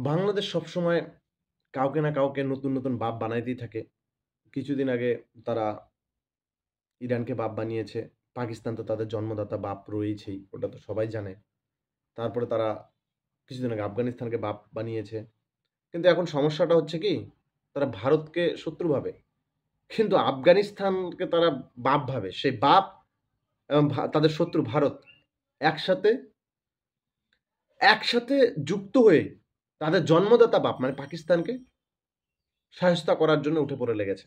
বাংলাদেশ সবসময় কাউকে না কাউকে নতুন, নতুন বাপ বানাইতেই থাকে। কিছুদিন আগে তারা ইরানকে বাপ বানিয়েছে। পাকিস্তান তো তাদের জন্মদাতা বাপ রয়েছেই। ওটা তো সবাই জানে। তারপরে তারা কিছুদিন আগে আফগানিস্তানকে বাপ বানিয়েছে। কিন্তু এখন সমস্যাটা হচ্ছে কি? তারা ভারতকে শত্রু ভাবে। কিন্তু আফগানিস্তানকে তারা বাপ ভাবে। সেই বাপ এবং তাদের শত্রু ভারত একসাথে একসাথে যুক্ত হয়ে তাদের জন্মদাতা বাপ মানে পাকিস্তানকে শায়েস্তা করার জন্য উঠে পড়ে লেগেছে।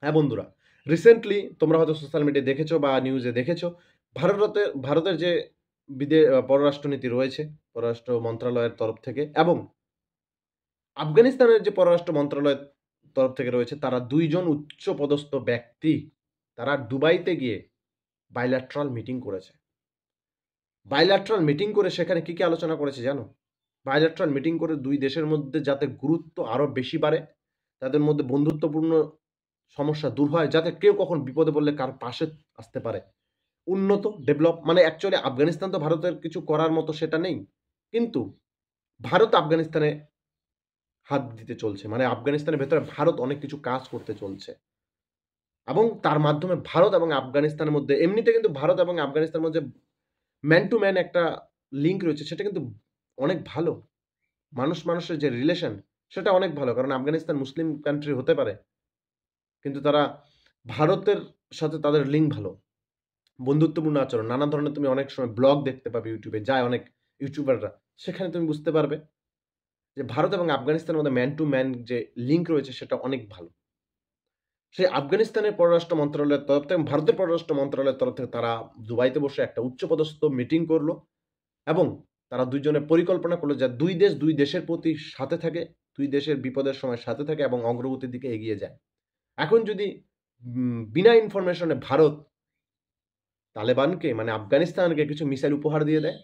হ্যাঁ বন্ধুরা, রিসেন্টলি তোমরা হয়তো সোশ্যাল মিডিয়ায় দেখেছো বা নিউজে দেখেছো, ভারতের যে পররাষ্ট্রনীতি রয়েছে, পররাষ্ট্র মন্ত্রণালয়ের তরফ থেকে এবং আফগানিস্তানের যে পররাষ্ট্র মন্ত্রণালয়ের তরফ থেকে রয়েছে, তারা ২ জন উচ্চপদস্থ ব্যক্তি তারা দুবাইতে গিয়ে বাইল্যাট্রাল মিটিং করেছে। বাইল্যাট্রাল মিটিং করে সেখানে কি আলোচনা করেছে জানো? বাইল্যাট্রাল মিটিং করে ২ দেশের মধ্যে যাতে গুরুত্ব আরো বেশি বাড়ে, তাদের মধ্যে বন্ধুত্বপূর্ণ সমস্যা দূর হয়, যাতে কেউ কখন বিপদে পড়লে কার পাশে আসতে পারে। উন্নত ডেভেলপ মানে অ্যাকচুয়ালি আফগানিস্তান তো ভারতের কিছু করার মতো সেটা নেই। কিন্তু ভারত আফগানিস্তানে হাত দিতে চলছে। মানে আফগানিস্তানের ভেতরে ভারত অনেক কিছু কাজ করতে চলছে। এবং তার মাধ্যমে ভারত এবং আফগানিস্তানের মধ্যে এমনিতে কিন্তু ভারত এবং আফগানিস্তানের মধ্যে ম্যান টু ম্যান একটা লিঙ্ক রয়েছে, সেটা কিন্তু অনেক ভালো। মানুষের যে রিলেশন সেটা অনেক ভালো। কারণ আফগানিস্তান মুসলিম কান্ট্রি হতে পারে। কিন্তু তারা ভারতের সাথে তাদের লিঙ্ক ভালো। বন্ধুত্বপূর্ণ আচরণ। নানা ধরনের তুমি অনেক সময় ব্লগ দেখতে পাবে ইউটিউবে, যায় অনেক ইউটিউবাররা। সেখানে তুমি বুঝতে পারবে যে ভারত এবং আফগানিস্তানের মধ্যে ম্যান টু ম্যান যে লিঙ্ক রয়েছে সেটা অনেক ভালো। সেই আফগানিস্তানের পররাষ্ট্র মন্ত্রণালয়ের তরফ থেকে এবং ভারতের পররাষ্ট্র মন্ত্রণালয়ের তরফ থেকে তারা দুবাইতে বসে একটা উচ্চপদস্থ মিটিং করলো এবং তারা ২ জনে পরিকল্পনা করলো যে ২ দেশ ২ দেশের প্রতি সাথে থাকে, ২ দেশের বিপদের সময় সাথে থাকে এবং অগ্রগতির দিকে এগিয়ে যায়। এখন যদি বিনা ইনফরমেশনে ভারত তালেবানকে মানে আফগানিস্তানকে কিছু মিসাইল উপহার দিয়ে দেয়,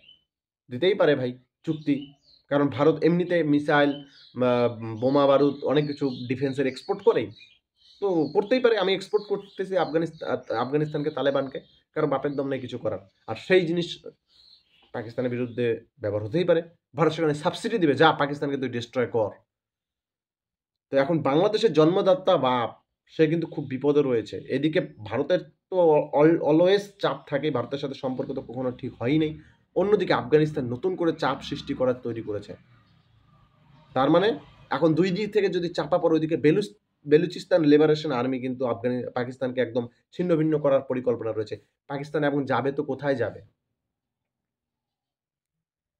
দিতেই পারে ভাই চুক্তি। কারণ ভারত এমনিতে মিসাইল, বোমা বারুদ অনেক কিছু ডিফেন্সের এক্সপোর্ট করেই। তো করতেই পারে, আমি এক্সপোর্ট করতেছি আফগানিস্তানকে তালেবানকে, কারণ বাপের দম নেই কিছু করার। আর সেই জিনিস পাকিস্তানের বিরুদ্ধে ব্যবহার হতেই পারে। ভারত সেখানে সাবসিডি দিবে, যা পাকিস্তানকে তুই ডিস্ট্রয় কর। তো এখন বাংলাদেশের জন্মদাতা বাপ সে কিন্তু খুব বিপদে রয়েছে। এদিকে ভারতের তো অলওয়েজ চাপ থাকে, ভারতের সাথে সম্পর্ক তো কখনো ঠিক হয়ই নেই। অন্যদিকে আফগানিস্তান নতুন করে চাপ সৃষ্টি করার তৈরি করেছে। তার মানে এখন ২ দিক থেকে যদি চাপা পড়ে, ওইদিকে বেলুচিস্তান লিবারেশন আর্মি কিন্তু পাকিস্তানকে একদম ছিন্নভিন্ন করার পরিকল্পনা রয়েছে। পাকিস্তান এখন যাবে তো কোথায় যাবে?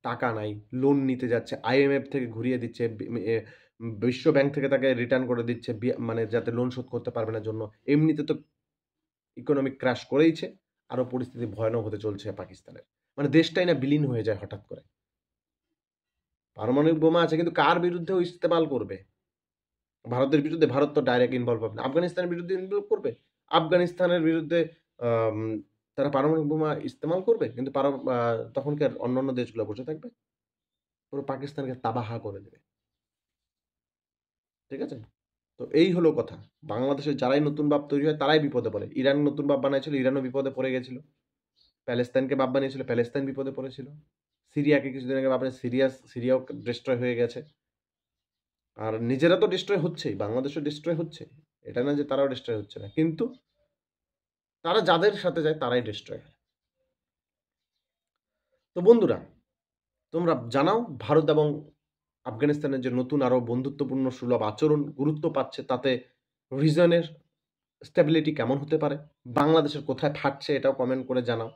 টাকা নাই, লোন নিতে যাচ্ছে, আইএমএফ থেকে ঘুরিয়ে দিচ্ছে, বিশ্ব ব্যাংক থেকে তাকে রিটার্ন করে দিচ্ছে, মানে যাতে লোন শোধ করতে পারবে না জন্য। এমনিতে তো ইকোনমিক ক্র্যাশ করেইছে, আরো পরিস্থিতি ভয়ানক হতে চলছে পাকিস্তানের। মানে দেশটাই না বিলীন হয়ে যায় হঠাৎ করে। পারমাণবিক বোমা আছে, কিন্তু কার বিরুদ্ধে ও ইস্তেমাল করবে? ভারতের বিরুদ্ধে? ভারত তো ডাইরেক্ট ইনভলভ হবে না। আফগানিস্তানের বিরুদ্ধে ইনভলভ করবে? আফগানিস্তানের বিরুদ্ধে আম তারা পারমাণবিক বোমা ইস্তেমাল করবে? কিন্তু তখন কি আর অন্যান্য দেশগুলো বসে থাকবে? পুরো পাকিস্তানকে তাবাহা করে দেবে। ঠিক আছে? তো এই হলো কথা। বাংলাদেশের যারাই নতুন বাপ তৈরি হয় তারাই বিপদে পড়ে। ইরান নতুন বাপ বানাইছিল, ইরানও বিপদে পড়ে গেছিল। প্যালেস্তাইনকে বাপ বানিয়েছিল, প্যালেস্তাইন বিপদে পড়েছিল। সিরিয়াকে কিছুদিন আগে বাপ সিরিয়াও ডিস্ট্রয় হয়ে গেছে। আর নিজেরা তো ডিস্ট্রয় হচ্ছেই, বাংলাদেশও ডিস্ট্রয় হচ্ছে। এটা না যে তারাও ডিস্ট্রয় হচ্ছে না। কিন্তু তারা যাদের সাথে যায় তারাই ডিস্ট্রয় হয়। তো বন্ধুরা, তোমরা জানাও ভারত এবং আফগানিস্তানের যে নতুন আরো বন্ধুত্বপূর্ণ সুলভ আচরণ গুরুত্ব পাচ্ছে, তাতে রিজনের স্টেবিলিটি কেমন হতে পারে? বাংলাদেশের কোথায় ফাটছে এটাও কমেন্ট করে জানাও।